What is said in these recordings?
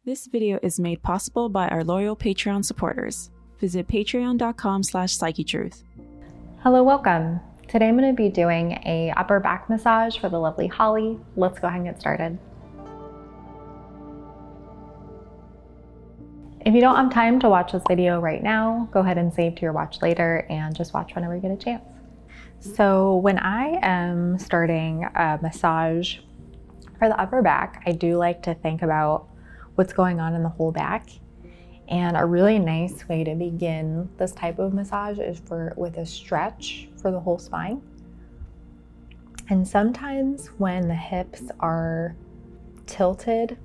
This video is made possible by our loyal Patreon supporters. Visit patreon.com/psychetruth. Hello, welcome. Today I'm going to be doing a upper back massage for the lovely Holly. Let's go ahead and get started. If you don't have time to watch this video right now, go ahead and save to your watch later and just watch whenever you get a chance. So when I am starting a massage for the upper back, I do like to think about what's going on in the whole back. And a really nice way to begin this type of massage is with a stretch for the whole spine. And sometimes when the hips are tilted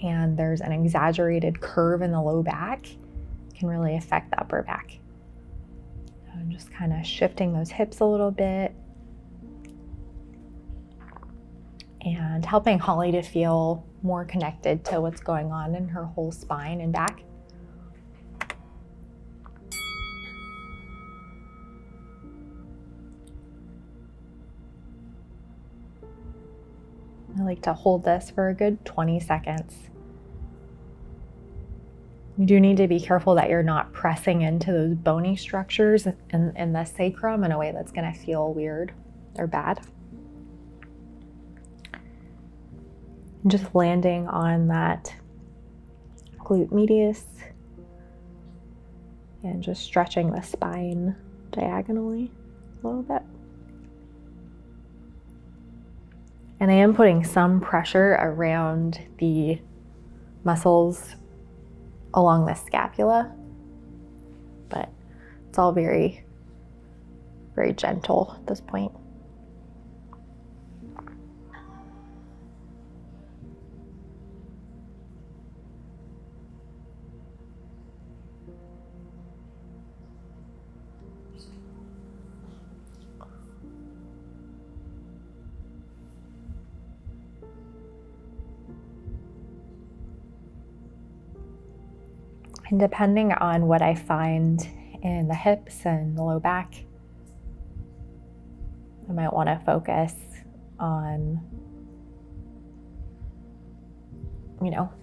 and there's an exaggerated curve in the low back, it can really affect the upper back. So I'm just kind of shifting those hips a little bit and helping Holly to feel more connected to what's going on in her whole spine and back. I like to hold this for a good 20 seconds. You do need to be careful that you're not pressing into those bony structures in the sacrum in a way that's going to feel weird or bad. Just landing on that glute medius and just stretching the spine diagonally a little bit. And I am putting some pressure around the muscles along the scapula, but it's all very, very gentle at this point. And depending on what I find in the hips and the low back, I might want to focus on,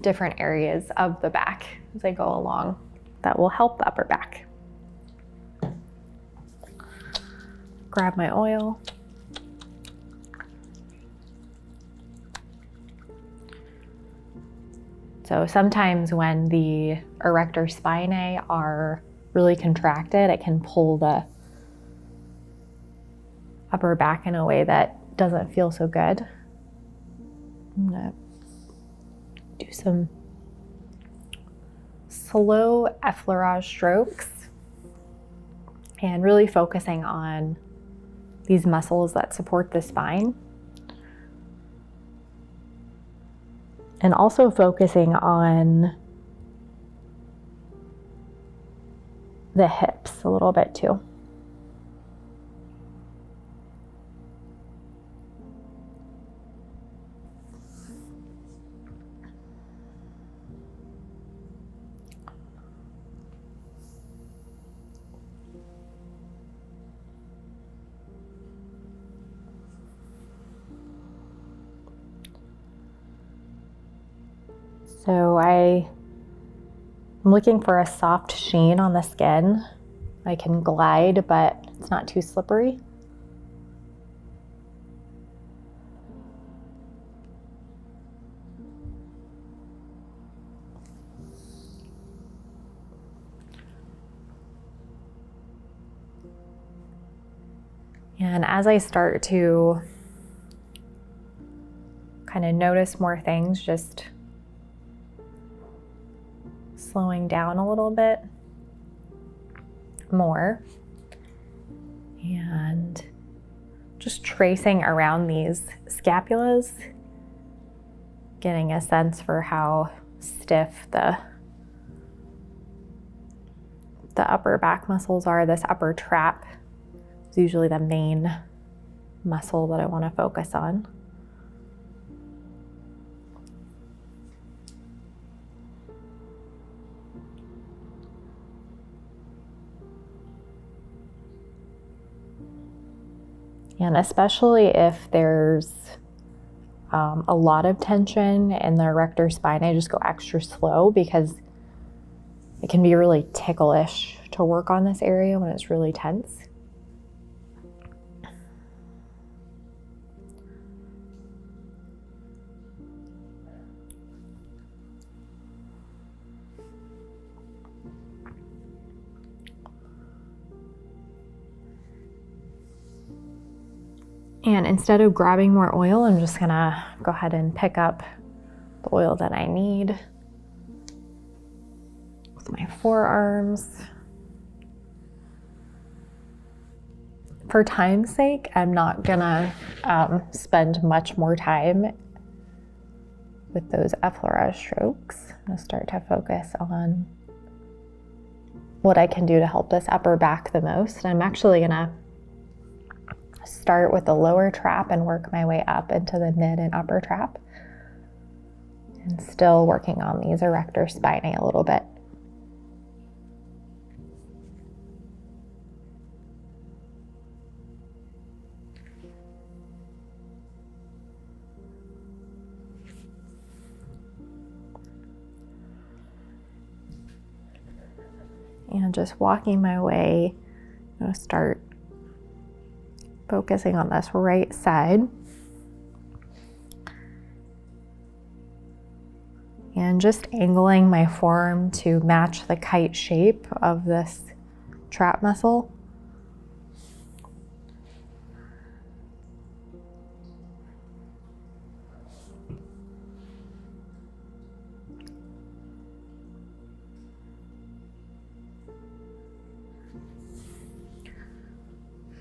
different areas of the back as I go along that will help the upper back. Grab my oil. So sometimes when the erector spinae are really contracted, it can pull the upper back in a way that doesn't feel so good. I'm gonna do some slow effleurage strokes and really focusing on these muscles that support the spine. And also focusing on the hips a little bit too. So I'm looking for a soft sheen on the skin. I can glide, but it's not too slippery. And as I start to kind of notice more things, just slowing down a little bit more and just tracing around these scapulas, getting a sense for how stiff the upper back muscles are. This upper trap is usually the main muscle that I want to focus on. And especially if there's a lot of tension in the erector spine, I just go extra slow because it can be really ticklish to work on this area when it's really tense. And instead of grabbing more oil, I'm just gonna go ahead and pick up the oil that I need with my forearms. For time's sake, I'm not gonna spend much more time with those effleurage strokes. I'm gonna start to focus on what I can do to help this upper back the most. I'm actually gonna start with the lower trap and work my way up into the mid and upper trap. And still working on these erector spinae a little bit. And just walking my way, I'm going to start focusing on this right side. And just angling my forearm to match the kite shape of this trap muscle.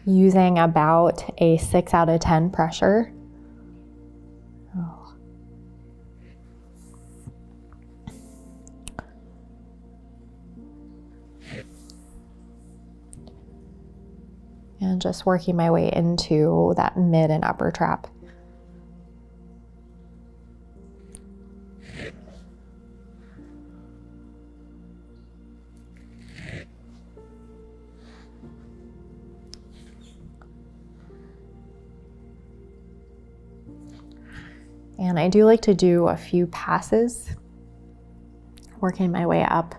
Using about a 6 out of 10 pressure. And just working my way into that mid and upper trap. And I do like to do a few passes, working my way up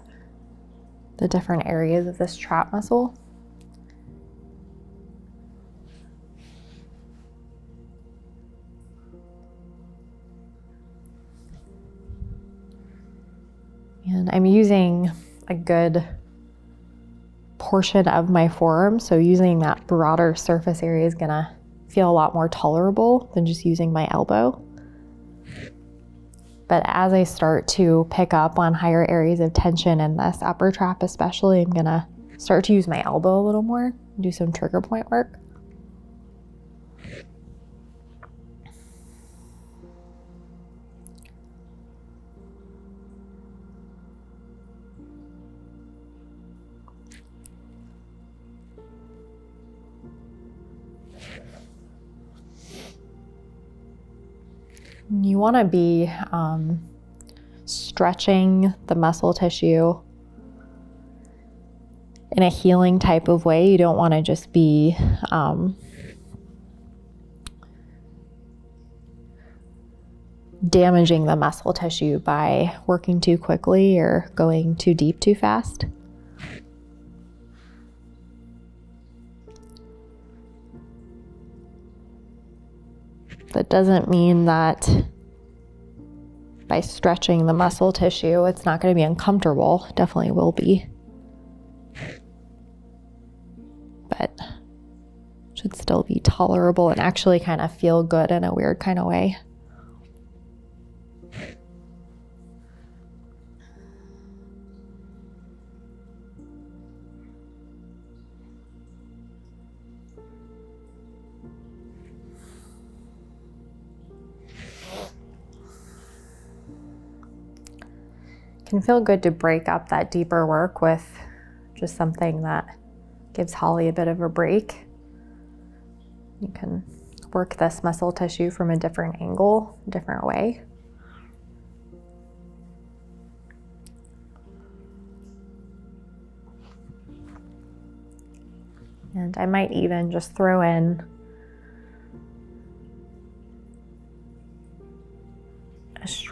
the different areas of this trap muscle. And I'm using a good portion of my forearm, so using that broader surface area is gonna feel a lot more tolerable than just using my elbow. But as I start to pick up on higher areas of tension in this upper trap especially, I'm gonna start to use my elbow a little more, do some trigger point work. You want to be stretching the muscle tissue in a healing type of way. You don't want to just be damaging the muscle tissue by working too quickly or going too deep too fast. That doesn't mean that by stretching the muscle tissue, it's not going to be uncomfortable. It definitely will be. But should still be tolerable and actually kind of feel good in a weird kind of way. Can feel good to break up that deeper work with just something that gives Holly a bit of a break. You can work this muscle tissue from a different angle, different way. And I might even just throw in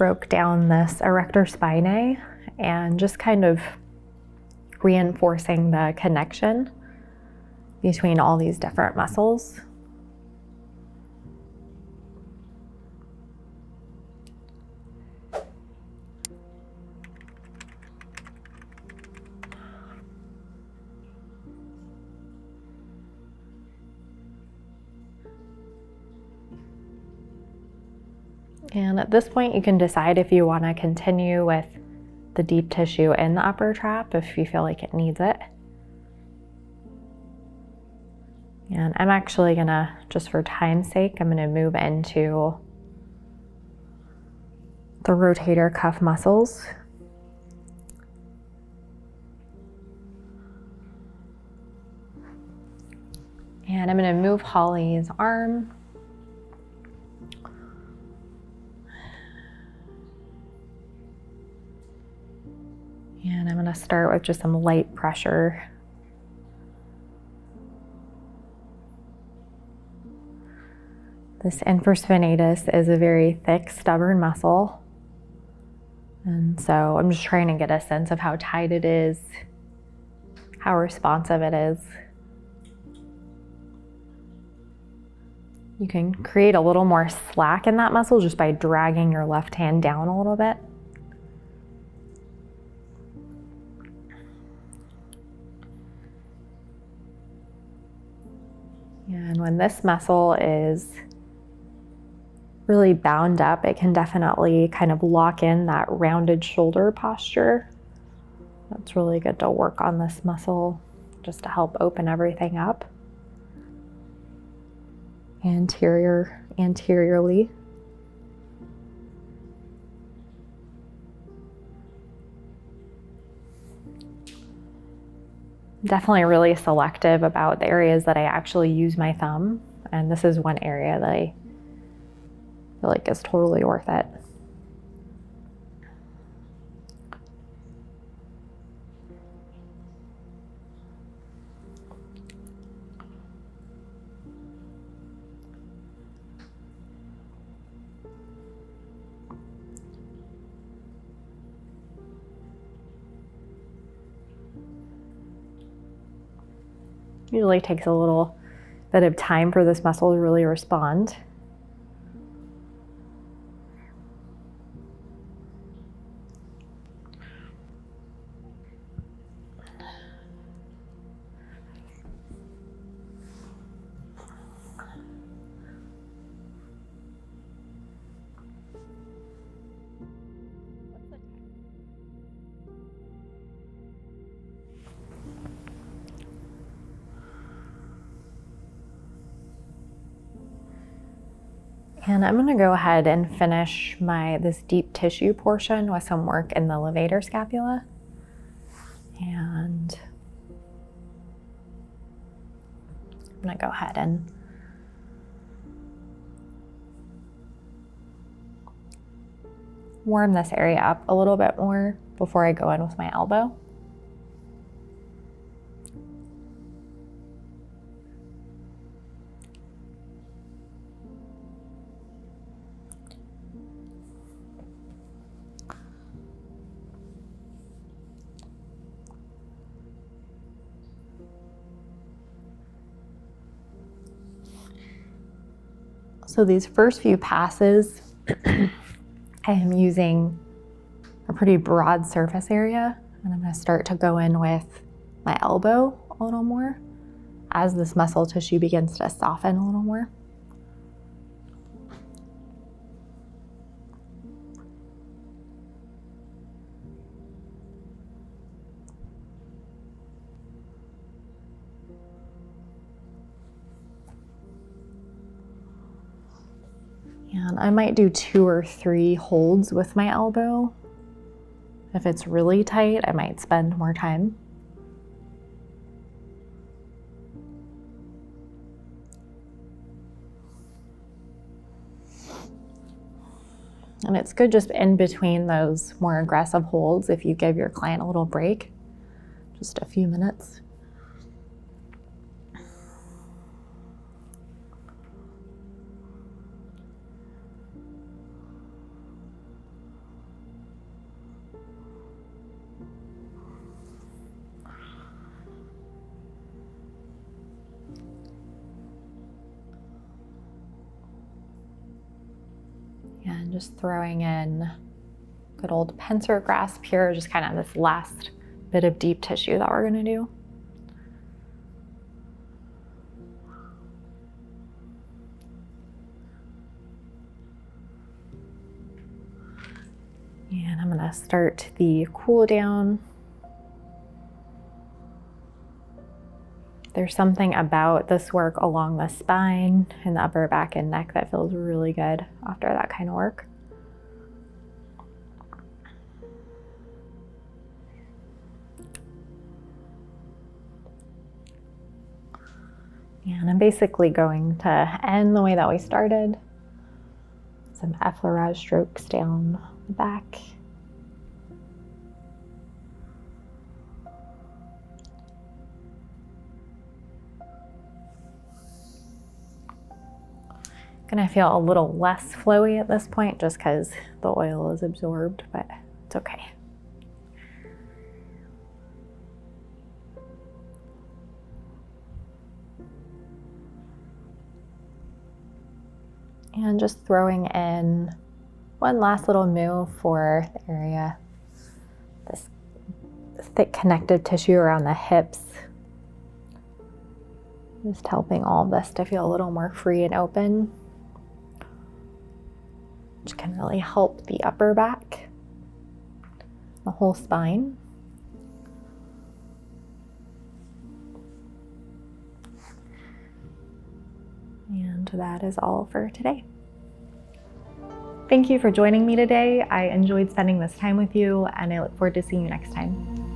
stroke down this erector spinae and just kind of reinforcing the connection between all these different muscles. And at this point, you can decide if you want to continue with the deep tissue in the upper trap if you feel like it needs it. And I'm actually gonna, just for time's sake, I'm gonna move into the rotator cuff muscles. And I'm gonna move Holly's arm. And I'm gonna start with just some light pressure. This infraspinatus is a very thick, stubborn muscle. And so I'm just trying to get a sense of how tight it is, how responsive it is. You can create a little more slack in that muscle just by dragging your left hand down a little bit. And when this muscle is really bound up, it can definitely kind of lock in that rounded shoulder posture. That's really good to work on this muscle just to help open everything up. Anteriorly. Definitely really selective about the areas that I actually use my thumb. And this is one area that I feel like is totally worth it. Usually takes a little bit of time for this muscle to really respond. And I'm gonna go ahead and finish this deep tissue portion with some work in the levator scapula. And I'm gonna go ahead and warm this area up a little bit more before I go in with my elbow. So these first few passes, I am using a pretty broad surface area, and I'm going to start to go in with my elbow a little more as this muscle tissue begins to soften a little more. And I might do 2 or 3 holds with my elbow. If it's really tight, I might spend more time. And it's good just in between those more aggressive holds if you give your client a little break, just a few minutes. just throwing in good old pincer grasp here, just kind of this last bit of deep tissue that we're going to do. And I'm going to start the cool down. There's something about this work along the spine and the upper back and neck that feels really good after that kind of work. And I'm basically going to end the way that we started. Some effleurage strokes down the back. Gonna feel a little less flowy at this point just because the oil is absorbed, but it's okay. And just throwing in one last little move for the area, this thick connective tissue around the hips. Just helping all of this to feel a little more free and open, which can really help the upper back, the whole spine. And that is all for today. Thank you for joining me today. I enjoyed spending this time with you, and I look forward to seeing you next time.